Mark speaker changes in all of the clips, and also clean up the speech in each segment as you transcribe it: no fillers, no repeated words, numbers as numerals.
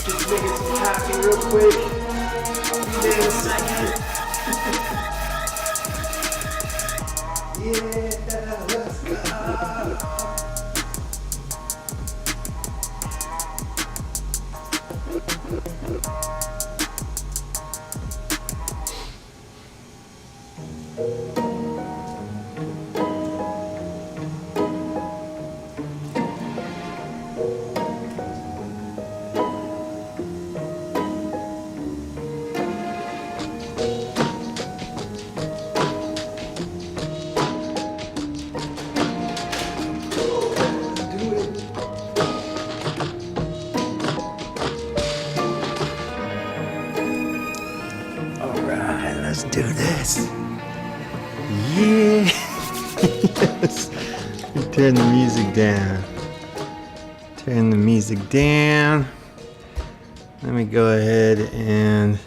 Speaker 1: Just making some coffee real quick. Be there in a second. Yeah, let's go. Let's do this. Yeah. Yes. Turn the music down. Turn the music down. Let me go ahead and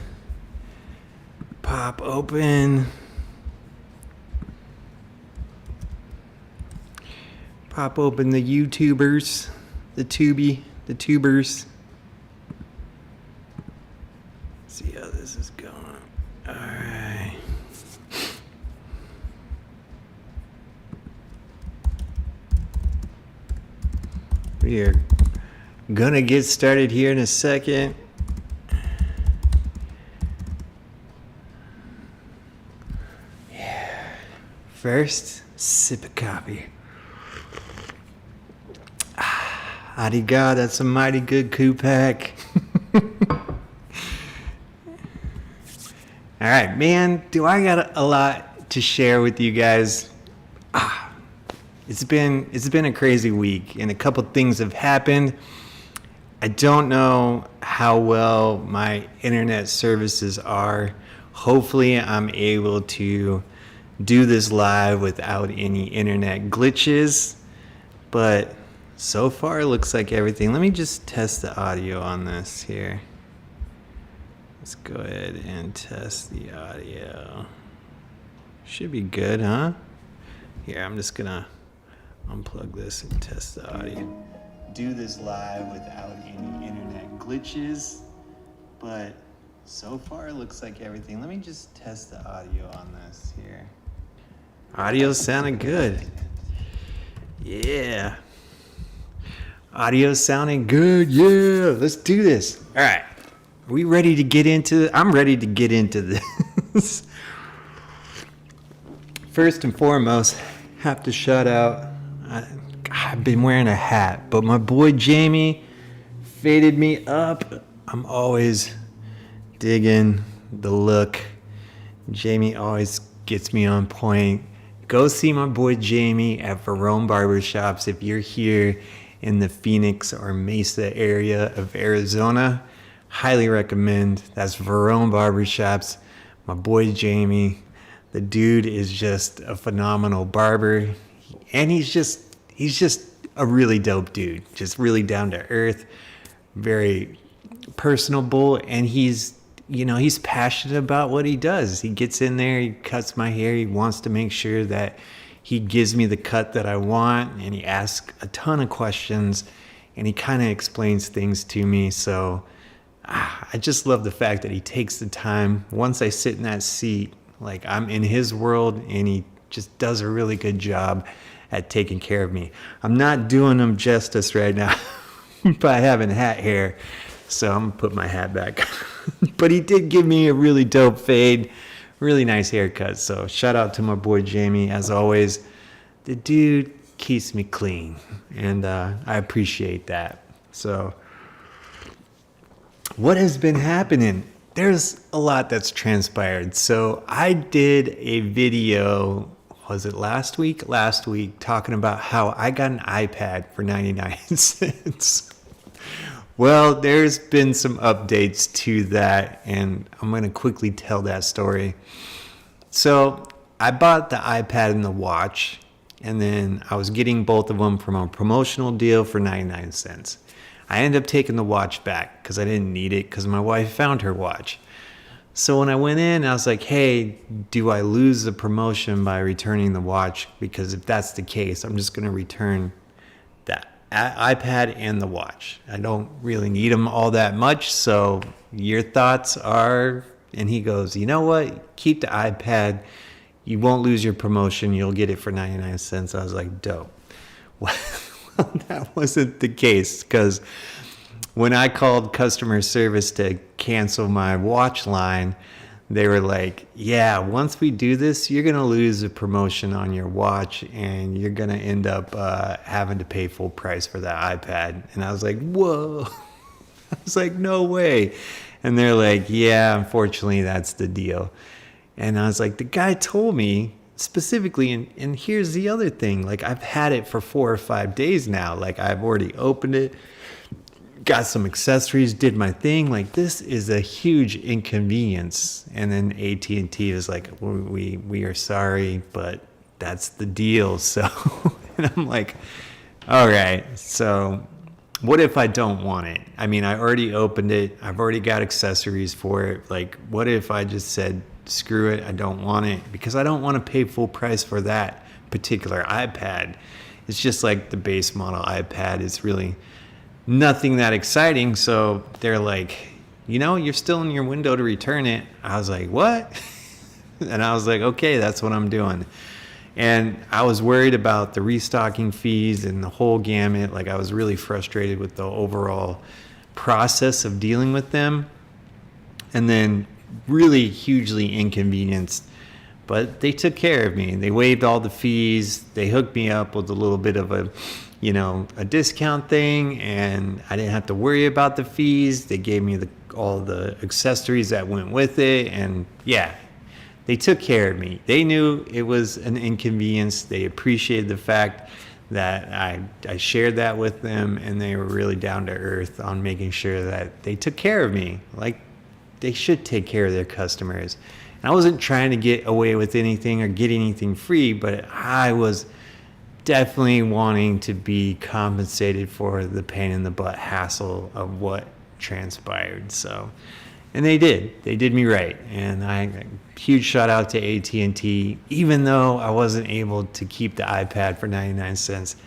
Speaker 1: pop open. Pop open the YouTubers, the tubers. See how this is going. All right. We are gonna get started here in a second. Yeah. First, sip of coffee. Arigato, that's a mighty good coup-pack. All right, man, do I got a lot to share with you guys? It's been a crazy week, and a couple things have happened. I don't know how well my internet services are. Hopefully, I'm able to do this live without any internet glitches, but so far it looks like everything. Let me just test the audio on this here. Let's go ahead and test the audio. Should be good, huh? Here, I'm just gonna unplug this and test the audio. Do this live without any internet glitches, but so far it looks like everything. Let me just test the audio on this here. Audio sounding good. Yeah. Audio sounding good. Yeah, let's do this. All right. Are we ready to get into it? I'm ready to get into this. First and foremost, have to shout out. I've been wearing a hat, but my boy Jamie faded me up. I'm always digging the look. Jamie always gets me on point. Go see my boy Jamie at Verone Barbershops if you're here in the Phoenix or Mesa area of Arizona. Highly recommend. That's Verone Barbershops. My boy Jamie. The dude is just a phenomenal barber, and he's just a really dope dude, just really down to earth, very personable, and he's passionate about what he does. He gets in there, he cuts my hair, he wants to make sure that he gives me the cut that I want, and he asks a ton of questions, and he kind of explains things to me. So I just love the fact that he takes the time. Once I sit in that seat, like I'm in his world, and he just does a really good job at taking care of me. I'm not doing him justice right now by having hat hair, so I'm gonna put my hat back. But he did give me a really dope fade, really nice haircut. So shout out to my boy Jamie. As always, the dude keeps me clean, and I appreciate that. So what has been happening? There's a lot that's transpired. So I did a video, was it last week? Last week, talking about how I got an iPad for 99 cents. Well, there's been some updates to that, and I'm going to quickly tell that story. So I bought the iPad and the watch, and then I was getting both of them from a promotional deal for 99 cents. I ended up taking the watch back because I didn't need it because my wife found her watch. So when I went in, I was like, hey, do I lose the promotion by returning the watch? Because if that's the case, I'm just going to return that iPad and the watch. I don't really need them all that much. So your thoughts are, and he goes, you know what? Keep the iPad. You won't lose your promotion. You'll get it for 99 cents. I was like, dope. Well, that wasn't the case, because when I called customer service to cancel my watch line, they were like, yeah, once we do this, you're going to lose a promotion on your watch, and you're going to end up having to pay full price for that iPad. And I was like, whoa. I was like, no way. And they're like, yeah, unfortunately, that's the deal. And I was like, the guy told me specifically, and here's the other thing, like I've had it for 4 or 5 days now. Like I've already opened it, got some accessories, did my thing. Like this is a huge inconvenience. And then AT&T was like, we are sorry, but that's the deal. So, and I'm like, all right, so what if I don't want it? I mean, I already opened it. I've already got accessories for it. Like, what if I just said, screw it, I don't want it? Because I don't want to pay full price for that particular iPad. It's just like the base model iPad is really nothing that exciting. So they're like, you're still in your window to return it. I was like, what? And I was like, okay, that's what I'm doing. And I was worried about the restocking fees and the whole gamut. Like I was really frustrated with the overall process of dealing with them, and then really hugely inconvenienced. But they took care of me. They waived all the fees. They hooked me up with a little bit of a discount thing, and I didn't have to worry about the fees. They gave me all the accessories that went with it, and yeah, they took care of me. They knew it was an inconvenience. They appreciated the fact that I shared that with them, and they were really down to earth on making sure that they took care of me like they should take care of their customers. And I wasn't trying to get away with anything or get anything free, but I was definitely wanting to be compensated for the pain in the butt hassle of what transpired. So, and they did me right. And huge shout out to AT&T. Even though I wasn't able to keep the iPad for 99 cents,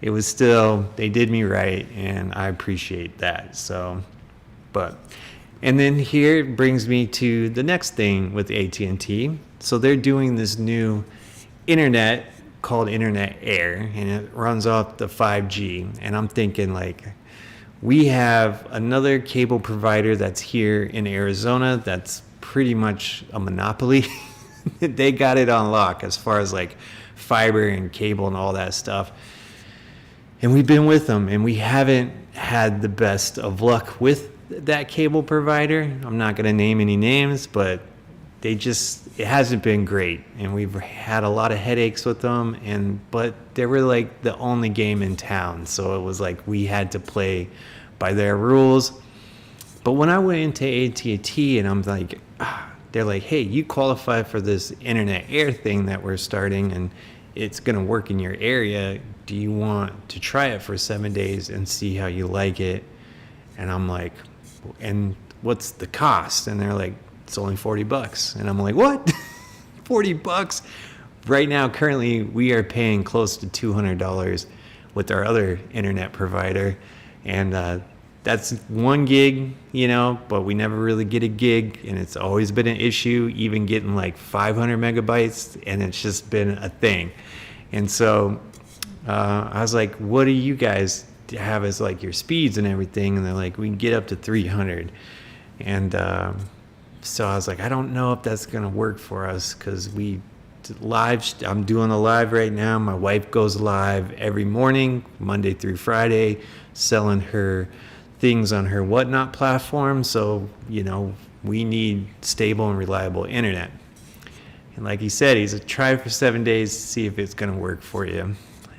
Speaker 1: it was still, they did me right, and I appreciate that. So, and then here it brings me to the next thing with AT&T. So they're doing this new internet called Internet Air, and it runs off the 5G. And I'm thinking, like, we have another cable provider that's here in Arizona that's pretty much a monopoly. They got it on lock as far as like fiber and cable and all that stuff. And we've been with them, and we haven't had the best of luck with that cable provider. I'm not going to name any names, but it hasn't been great, and we've had a lot of headaches with them, but they were like the only game in town, so it was like we had to play by their rules. But when I went into AT&T, and I'm like, they're like, hey, you qualify for this Internet Air thing that we're starting, and it's going to work in your area. Do you want to try it for 7 days and see how you like it? And I'm like, and what's the cost? And they're like, it's only $40. And I'm like, what? $40? Right now, currently, we are paying close to $200 with our other internet provider. And that's 1 gig, but we never really get a gig. And it's always been an issue, even getting like 500 megabytes. And it's just been a thing. And so I was like, what do you guys have as like your speeds and everything? And they're like, we can get up to 300. And so I was like, I don't know if that's going to work for us, because I'm doing a live right now. My wife goes live every morning, Monday through Friday, selling her things on her Whatnot platform. So, we need stable and reliable internet. And like he said, he's try it for 7 days to see if it's going to work for you.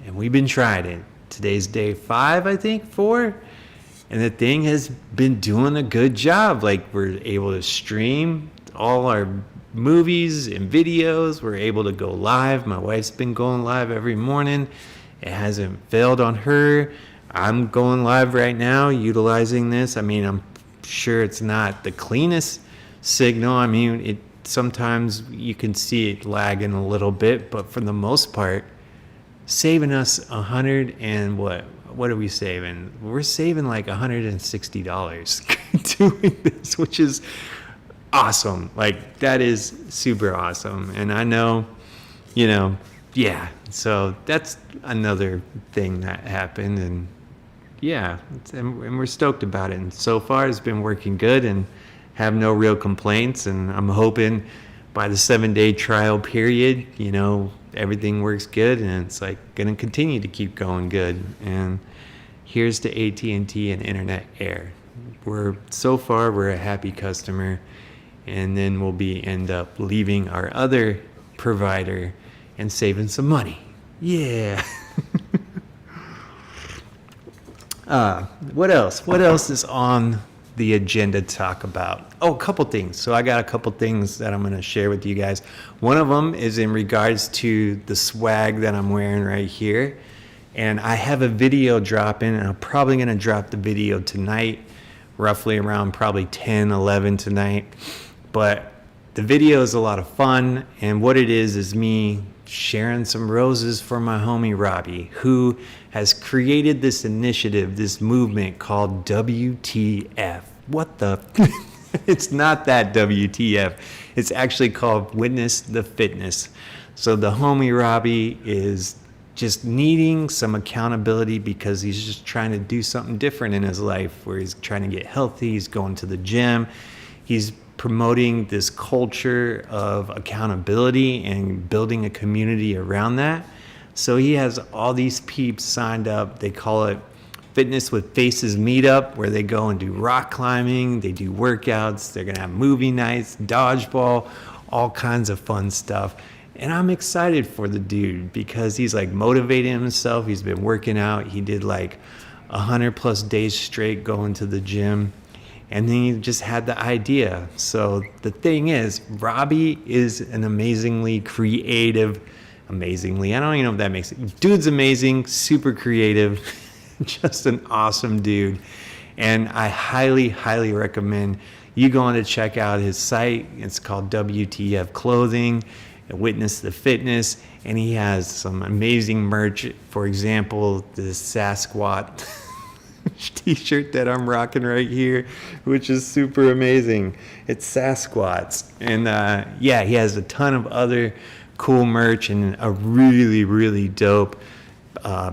Speaker 1: And we've been trying it. Today's day 5, I think, 4. And the thing has been doing a good job. Like, we're able to stream all our movies and videos. We're able to go live. My wife's been going live every morning. It hasn't failed on her. I'm going live right now utilizing this. I mean, I'm sure it's not the cleanest signal. I mean, sometimes you can see it lagging a little bit, but for the most part, saving us what are we saving? We're saving like $160 doing this, which is awesome. Like, that is super awesome. And I know, so that's another thing that happened. And and we're stoked about it. And so far it's been working good and have no real complaints. And I'm hoping by the 7-day trial period, everything works good, and it's like going to continue to keep going good. And here's to AT&T and Internet Air. We're a happy customer, and then we'll end up leaving our other provider and saving some money. Yeah. What else? What else is on the agenda to talk about? Oh, a couple things. So I got a couple things that I'm going to share with you guys. One of them is in regards to the swag that I'm wearing right here. And I have a video dropping, and I'm probably going to drop the video tonight, roughly around probably 10, 11 tonight. But the video is a lot of fun, and what it is me sharing some roses for my homie Robby, who has created this initiative, this movement called WTF. What the? It's not that WTF. It's actually called Witness the Fitness. So the homie Robby is just needing some accountability because he's just trying to do something different in his life, where he's trying to get healthy. He's going to the gym. He's promoting this culture of accountability and building a community around that. So he has all these peeps signed up. They call it Fitness with Faces Meetup, where they go and do rock climbing, they do workouts, they're gonna have movie nights, dodgeball, all kinds of fun stuff. And I'm excited for the dude because he's like motivating himself. He's been working out. He did like 100+ days straight going to the gym. And then he just had the idea. So the thing is, Robby is an amazingly creative, I don't even know if that makes it. Dude's amazing, super creative, just an awesome dude. And I highly, highly recommend you going to check out his site. It's called WTF Clothing, Witness the Fitness. And he has some amazing merch. For example, the Sasquatch t-shirt that I'm rocking right here, which is super amazing. It's Sasquatch. And he has a ton of other cool merch and a really, really dope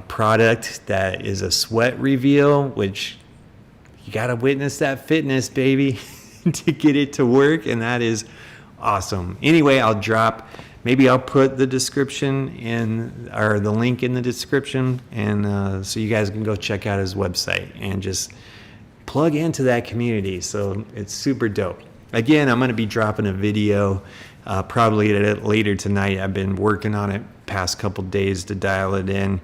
Speaker 1: product that is a sweat reveal, which you got to witness that fitness, baby, to get it to work. And that is awesome. Anyway, maybe I'll put the description or the link in the description, and so you guys can go check out his website and just plug into that community. So it's super dope. Again, I'm going to be dropping a video probably later tonight. I've been working on it past couple days to dial it in.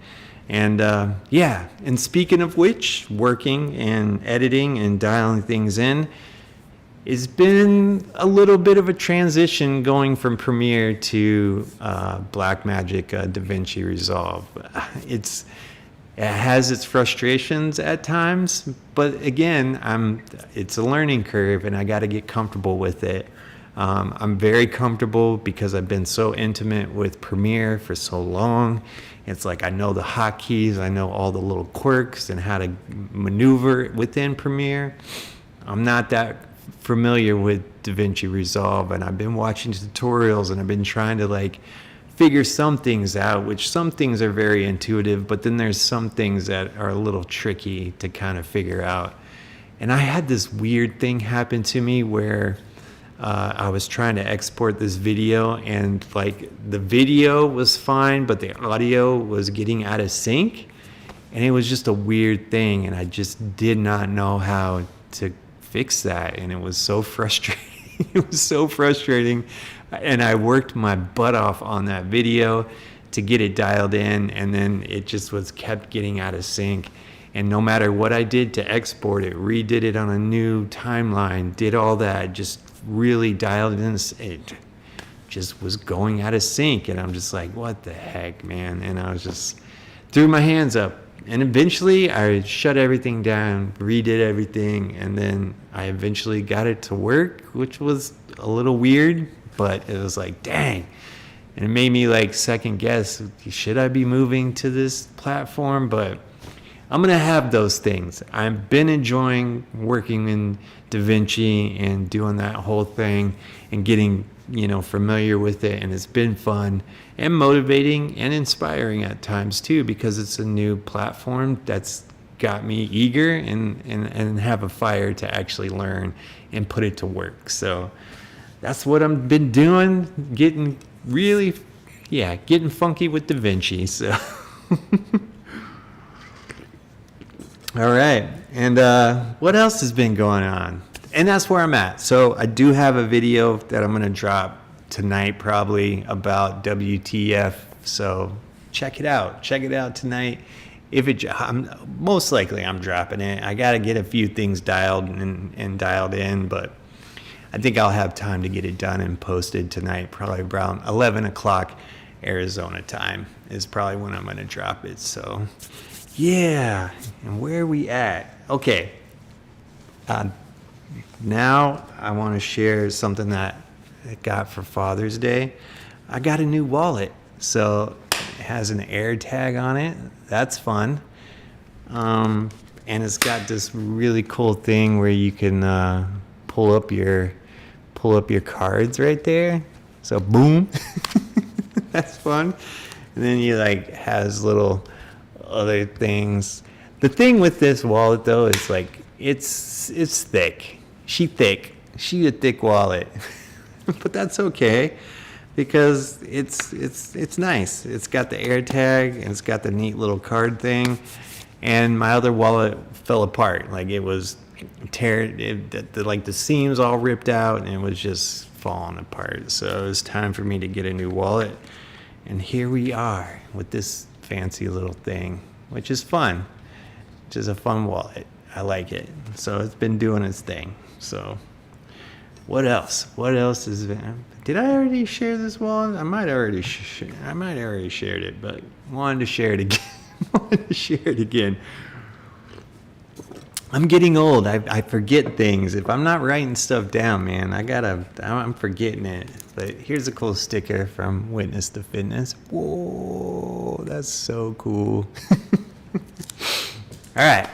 Speaker 1: And and speaking of which, working and editing and dialing things in, It's been a little bit of a transition going from Premiere to Blackmagic DaVinci Resolve. It has its frustrations at times, but again, it's a learning curve, and I got to get comfortable with it. I'm very comfortable because I've been so intimate with Premiere for so long. It's like I know the hotkeys, I know all the little quirks and how to maneuver within Premiere. I'm not that familiar with DaVinci Resolve, and I've been watching tutorials, and I've been trying to like figure some things out, which some things are very intuitive, but then there's some things that are a little tricky to kind of figure out. And I had this weird thing happen to me where I was trying to export this video, and like the video was fine, but the audio was getting out of sync, and it was just a weird thing, and I just did not know how to fix that, and it was so frustrating. It was so frustrating, and I worked my butt off on that video to get it dialed in, and then it just was kept getting out of sync. And no matter what I did to export it, redid it on a new timeline, did all that, just really dialed in, it just was going out of sync. And I'm just like, what the heck, man? And I was just threw my hands up. And eventually I shut everything down, redid everything, and then I eventually got it to work, which was a little weird, but it was like, dang. And it made me like second guess, should I be moving to this platform? But I'm going to have those things. I've been enjoying working in DaVinci and doing that whole thing and getting, familiar with it. And it's been fun and motivating and inspiring at times too, because it's a new platform that's got me eager and have a fire to actually learn and put it to work. So that's what I've been doing, getting funky with DaVinci. So. All right, and what else has been going on? And that's where I'm at. So I do have a video that I'm going to drop tonight probably about WTF. So check it out. Check it out tonight. Most likely I'm dropping it. I got to get a few things dialed and dialed in, but I think I'll have time to get it done and posted tonight, probably around 11 o'clock Arizona time is probably when I'm going to drop it. So yeah, and where are we at? Okay, now I want to share something that I got for Father's Day. I got a new wallet, so it has an air tag on it. That's fun, and it's got this really cool thing where you can pull up your cards right there. So boom, that's fun. And then you has little other things. The thing with this wallet though is it's thick. She a thick wallet. But that's okay because it's nice. It's got the air tag and it's got the neat little card thing. And my other wallet fell apart. It was the seams all ripped out and it was just falling apart. So it was time for me to get a new wallet. And here we are with this fancy little thing, which is fun. Which is a fun wallet. I like it. So it's been doing its thing. So what else? What else is there? Did I already share this wallet? I might already shared it, but wanted to share it again. I'm getting old. I forget things. If I'm not writing stuff down, man, I'm forgetting it. But here's a cool sticker from Witness to Fitness. Whoa, that's so cool. All right.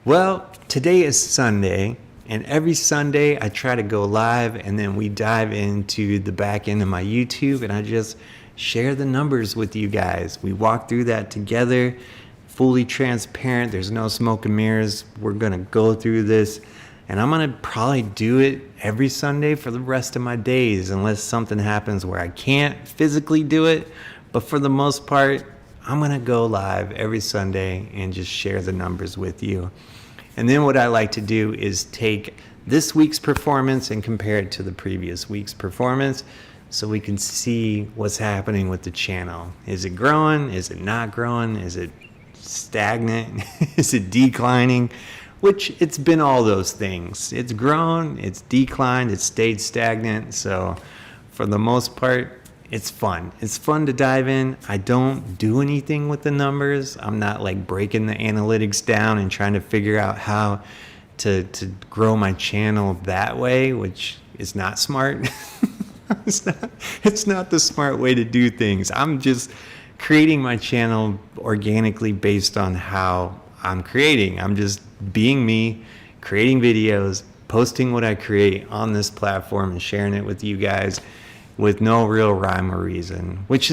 Speaker 1: Well, today is Sunday, and every Sunday I try to go live, and then we dive into the back end of my YouTube, and I just share the numbers with you guys. We walk through that together, fully transparent. There's no smoke and mirrors. We're going to go through this, and I'm going to probably do it every Sunday for the rest of my days, unless something happens where I can't physically do it. But for the most part, I'm going to go live every Sunday and just share the numbers with you. And then what I like to do is take this week's performance and compare it to the previous week's performance so we can see what's happening with the channel. Is it growing? Is it not growing? Is it stagnant? Is it declining? which it's been all those things. It's grown, it's declined, it's stayed stagnant. So for the most part, it's fun. It's fun to dive in. I don't do anything with the numbers. I'm not like breaking the analytics down and trying to figure out how to grow my channel that way, which is not smart. It's not the smart way to do things. I'm just creating my channel organically based on how I'm creating. I'm just being me, creating videos, posting what I create on this platform and sharing it with you guys with no real rhyme or reason, which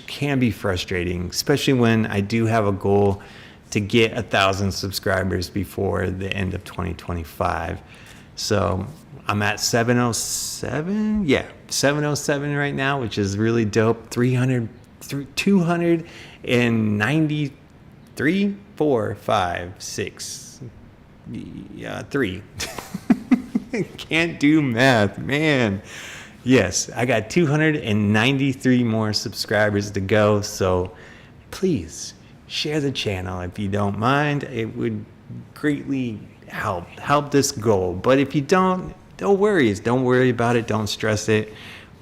Speaker 1: can be frustrating, especially when I do have a goal to get 1,000 subscribers before the end of 2025. So I'm at 707. Yeah, 707 right now, which is really dope. 293, 4, 5, 6, 3. Can't do math, man. Yes, I got 293 more subscribers to go. So please share the channel if you don't mind. It would greatly help this goal. But if you don't worry about it. Don't stress it.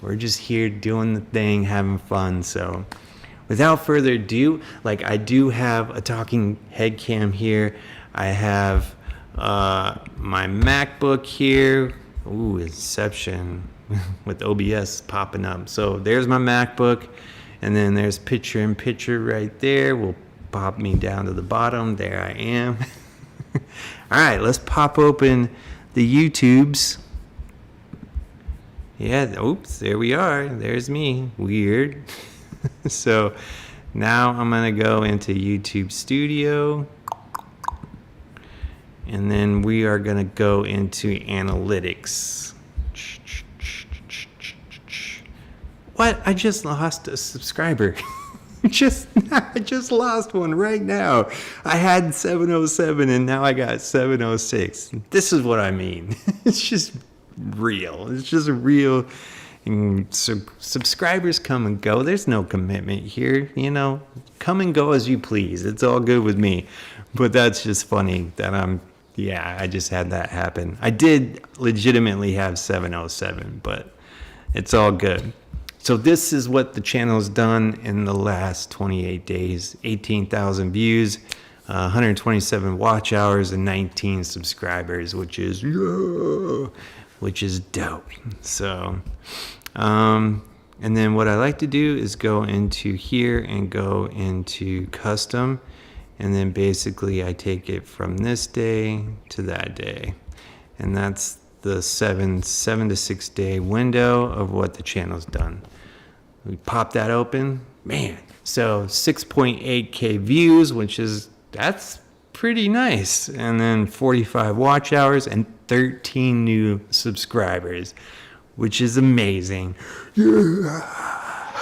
Speaker 1: We're just here doing the thing, having fun. So without further ado, like, I do have a talking head cam here. I have my MacBook here. Ooh, Inception with OBS popping up. So there's my MacBook, and then there's picture in picture right there. Will pop me down to the bottom. There I am. All right, let's pop open the YouTubes. Yeah, oops, there we are. There's me. Weird. So now I'm gonna go into YouTube Studio, and then we are gonna go into analytics. What? I just lost a subscriber. I just lost one right now. I had 707 and now I got 706. This is what I mean. It's just real. It's just real. And so subscribers come and go. There's no commitment here, come and go as you please. It's all good with me. But that's just funny that I just had that happen. I did legitimately have 707, but it's all good. So this is what the channel's done in the last 28 days. 18,000 views, 127 watch hours, and 19 subscribers, which is dope. So, and then what I like to do is go into here and go into custom. And then basically I take it from this day to that day. And that's the 7 to 6 day window of what the channel's done. We pop that open, man. So 6.8K views, that's pretty nice. And then 45 watch hours and 13 new subscribers, which is amazing. Yeah.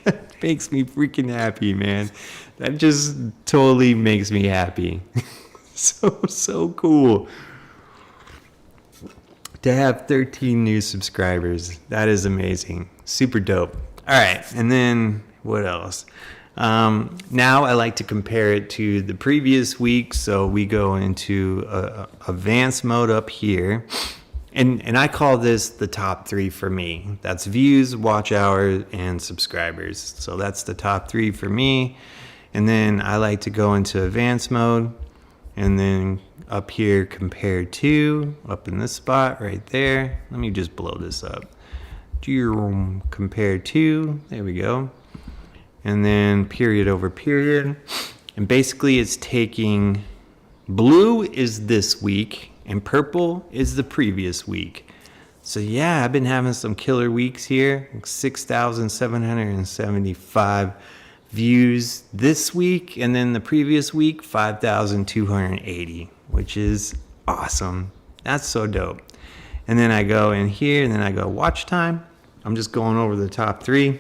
Speaker 1: That makes me freaking happy, man. That just totally makes me happy. So cool. To have 13 new subscribers, that is amazing. Super dope. All right, and then what else? Now I like to compare it to the previous week, so we go into advanced mode up here, and I call this the top 3 for me. That's views, watch hours, and subscribers. So that's the top 3 for me, and then I like to go into advanced mode, and then up here compare to, up in this spot right there. Let me just blow this up. Compare to, there we go. And then period over period. And basically it's taking, blue is this week and purple is the previous week. So yeah, I've been having some killer weeks here. 6,775 views this week, and then the previous week 5,280, which is awesome. That's so dope. And then I go in here, and then I go watch time. I'm just going over the top 3.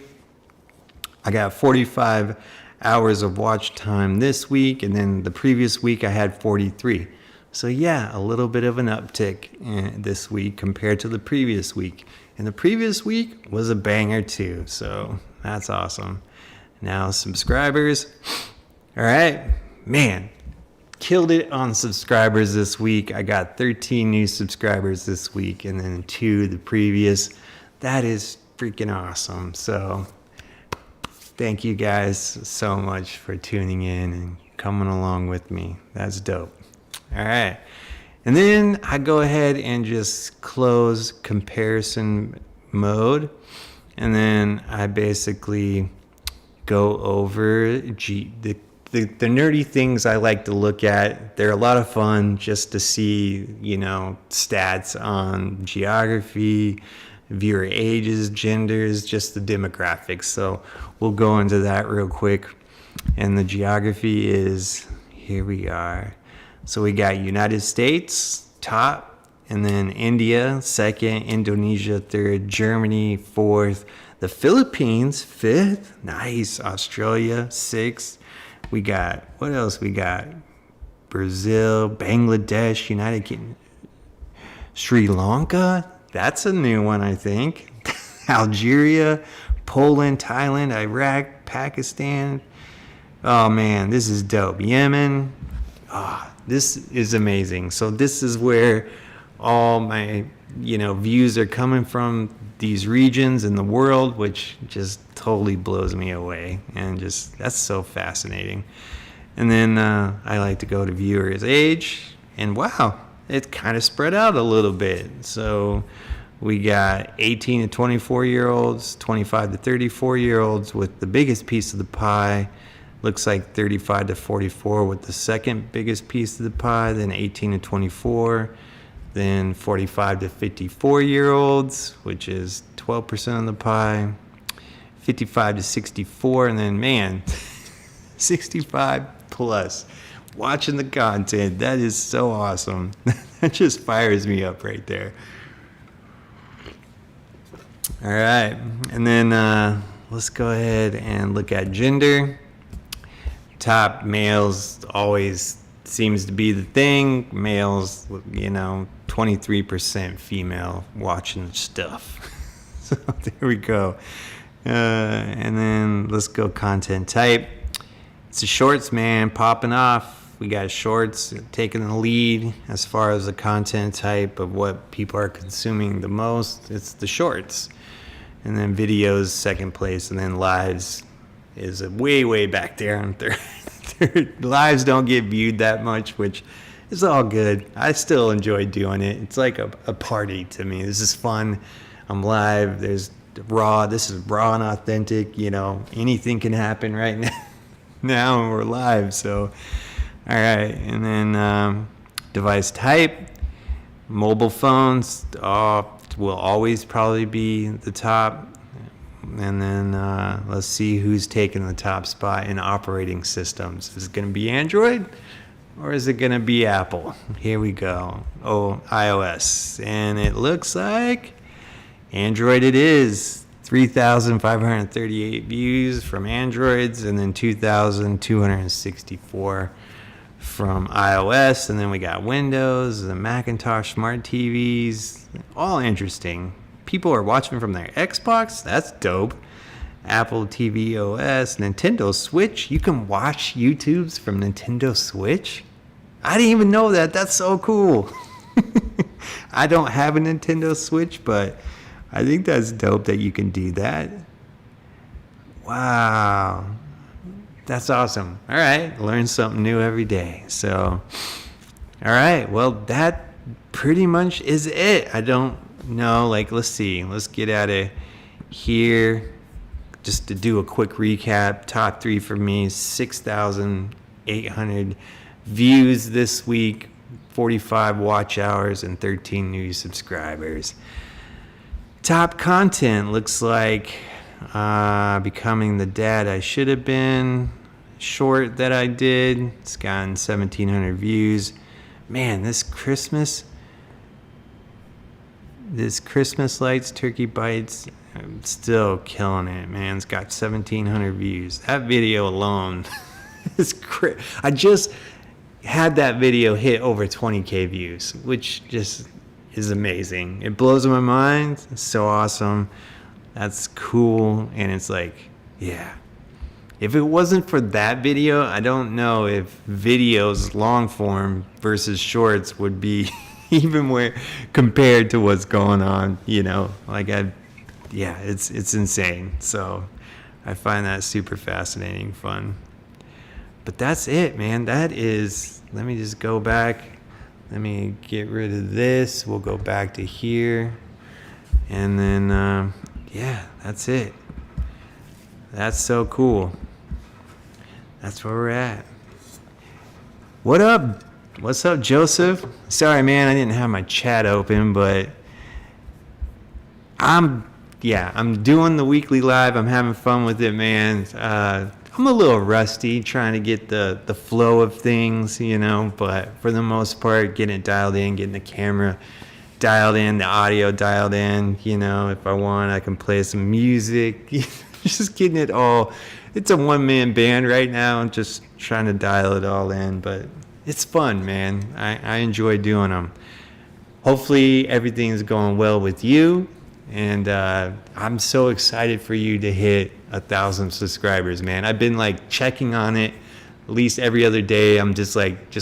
Speaker 1: I got 45 hours of watch time this week, and then the previous week I had 43. So yeah, a little bit of an uptick this week compared to the previous week. And the previous week was a banger too, so that's awesome. Now subscribers. All right, man, killed it on subscribers this week. I got 13 new subscribers this week and then 2 the previous. That is freaking awesome. So thank you guys so much for tuning in and coming along with me. That's dope. All right. And then I go ahead and just close comparison mode. And then I basically go over the nerdy things I like to look at. They're a lot of fun just to see, stats on geography, viewer ages, genders, just the demographics. So we'll go into that real quick. And the geography is, here we are. So we got United States, top, and then India, second, Indonesia, third, Germany, fourth, the Philippines, fifth, nice, Australia, sixth. We got, what else we got? Brazil, Bangladesh, United Kingdom, Sri Lanka, that's a new one, I think. Algeria, Poland, Thailand, Iraq, Pakistan. Oh man, this is dope. Yemen. This is amazing. So this is where all my, views are coming from, these regions in the world, which just totally blows me away. And just, that's so fascinating. And then I like to go to viewers' age. And wow, it kind of spread out a little bit. So we got 18 to 24-year-olds, 25 to 34-year-olds with the biggest piece of the pie. Looks like 35 to 44 with the second biggest piece of the pie, then 18 to 24, then 45 to 54-year-olds, which is 12% of the pie, 55 to 64, and then, man, 65 plus. Watching the content, that is so awesome. That just fires me up right there. All right, and then let's go ahead and look at gender. Top, males always seems to be the thing. Males, 23% female watching stuff. So there we go. And then let's go content type. It's the shorts, man, popping off. We got shorts taking the lead as far as the content type of what people are consuming the most. It's the shorts. And then videos, second place, and then lives is way back there on third. Lives don't get viewed that much, which is all good. I still enjoy doing it. It's like a party to me. This is fun. I'm live. There's raw. This is raw and authentic. Anything can happen right now, and we're live. So, all right. And then device type, mobile phones will always probably be the top. And then let's see who's taking the top spot in operating systems. Is it going to be Android or is it going to be Apple? Here we go. iOS. And it looks like Android it is. 3,538 views from Androids and then 2,264 from iOS. And then we got Windows, the Macintosh smart TVs. All interesting. People are watching from their Xbox. That's dope. Apple TV OS, Nintendo Switch. You can watch YouTubes from Nintendo Switch. I didn't even know that. That's so cool. I don't have a Nintendo Switch, but I think that's dope that you can do that. Wow. That's awesome. All right. Learn something new every day. So, all right. Well, that pretty much is it. I don't know. Let's see. Let's get out of here. Just to do a quick recap. Top 3 for me. 6,800 views this week. 45 watch hours and 13 new subscribers. Top content looks like Becoming the Dad I Should Have Been. Short that I did. It's gotten 1,700 views. Man, this Christmas lights, turkey bites, I'm still killing it, man. It's got 1,700 views. That video alone is I just had that video hit over 20K views, which just is amazing. It blows my mind. It's so awesome. That's cool. And it's like, yeah, if it wasn't for that video, I don't know if videos long form versus shorts would be even more compared to what's going on, like it's insane. So I find that super fascinating, fun. But that's it, man. Let me just go back. Let me get rid of this. We'll go back to here. And then, that's it. That's so cool. That's where we're at. What up? What's up, Joseph? Sorry, man, I didn't have my chat open, but I'm doing the weekly live. I'm having fun with it, man. I'm a little rusty trying to get the flow of things, but for the most part, getting it dialed in, getting the camera dialed in, the audio dialed in, if I want, I can play some music, just getting it all. It's a one-man band right now. I'm just trying to dial it all in, but it's fun, man. I enjoy doing them. Hopefully everything's going well with you, and I'm so excited for you to hit 1,000 subscribers, man. I've been checking on it at least every other day. I'm just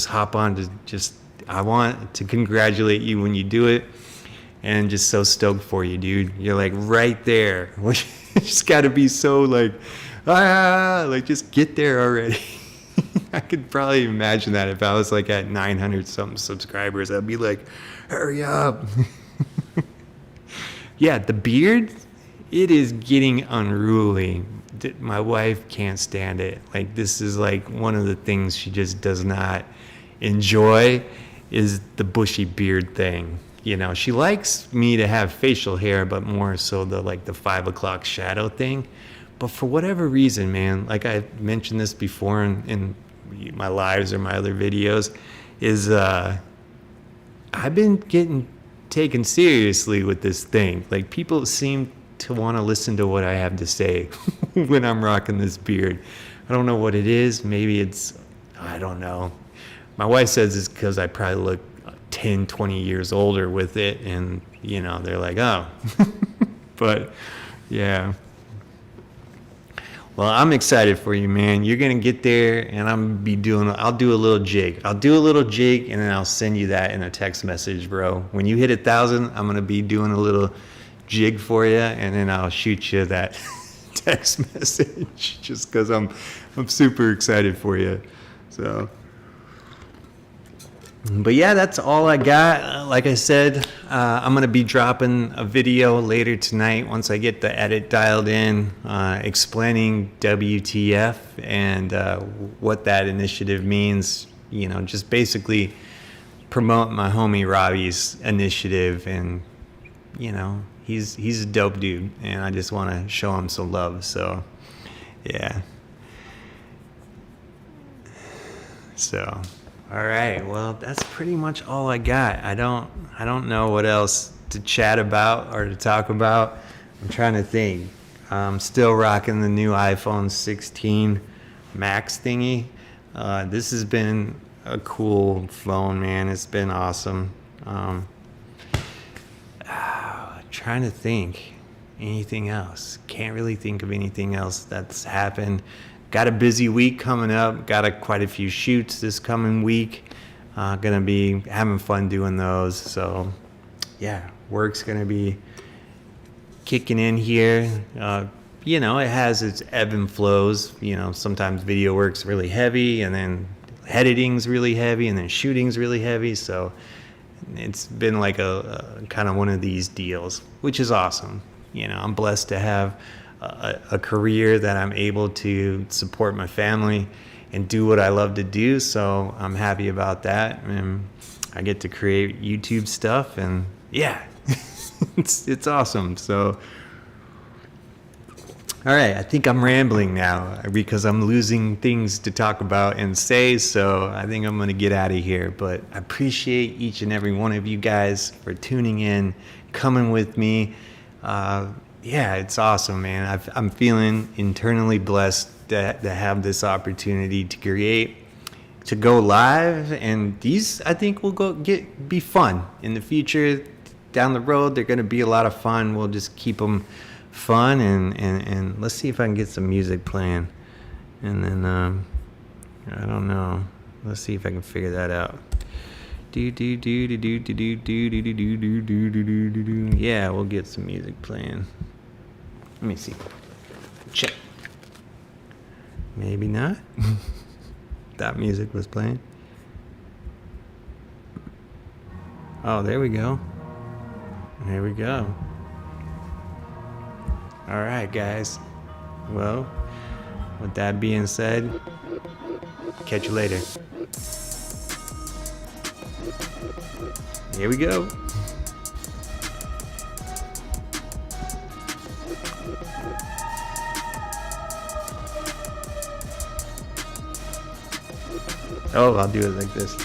Speaker 1: hop on to I want to congratulate you when you do it, and just so stoked for you, dude. You're right there. You just got to be so just get there already. I could probably imagine that if I was at 900 something subscribers. I'd be hurry up. Yeah, the beard, it is getting unruly. My wife can't stand it. This is one of the things she just does not enjoy is the bushy beard thing. She likes me to have facial hair, but more so the 5 o'clock shadow thing. But for whatever reason, man, I mentioned this before in my lives or my other videos, is I've been getting taken seriously with this thing. People seem to want to listen to what I have to say when I'm rocking this beard. I don't know what it is. Maybe I don't know. My wife says it's because I probably look 10, 20 years older with it, and they're oh. But yeah. Well, I'm excited for you, man. You're gonna get there, and I'll do a little jig. I'll do a little jig, and then I'll send you that in a text message, bro. When you hit 1,000, I'm gonna be doing a little jig for you, and then I'll shoot you that text message just because I'm super excited for you. So. But yeah, that's all I got. Like I said, I'm going to be dropping a video later tonight once I get the edit dialed in, explaining WTF and what that initiative means. Just basically promote my homie Robby's initiative. And, he's a dope dude, and I just want to show him some love. So, yeah. So... All right, well, that's pretty much all I got. I don't know what else to chat about or to talk about. I'm trying to think. I'm still rocking the new iPhone 16 Max thingy. This has been a cool phone, man. It's been awesome. Trying to think. Anything else? Can't really think of anything else that's happened. Got a busy week coming up. Got quite a few shoots this coming week. Gonna be having fun doing those. So, yeah, work's gonna be kicking in here. It has its ebb and flows. Sometimes video work's really heavy, and then editing's really heavy, and then shooting's really heavy. So, it's been a kind of one of these deals, which is awesome. I'm blessed to have a career that I'm able to support my family and do what I love to do. So I'm happy about that. And I get to create YouTube stuff, and yeah, it's awesome. So, all right, I think I'm rambling now because I'm losing things to talk about and say. So I think I'm going to get out of here, but I appreciate each and every one of you guys for tuning in, coming with me. Yeah, it's awesome, man. I'm feeling internally blessed to have this opportunity to create, to go live, and these I think will be fun in the future. Down the road, they're going to be a lot of fun. We'll just keep them fun, and let's see if I can get some music playing. And then, I don't know. Let's see if I can figure that out. Yeah, we'll get some music playing. Let me see. Check. Maybe not. That music was playing. Oh, there we go. There we go. All right, guys. Well, with that being said, catch you later. Here we go. Oh, I'll do it like this.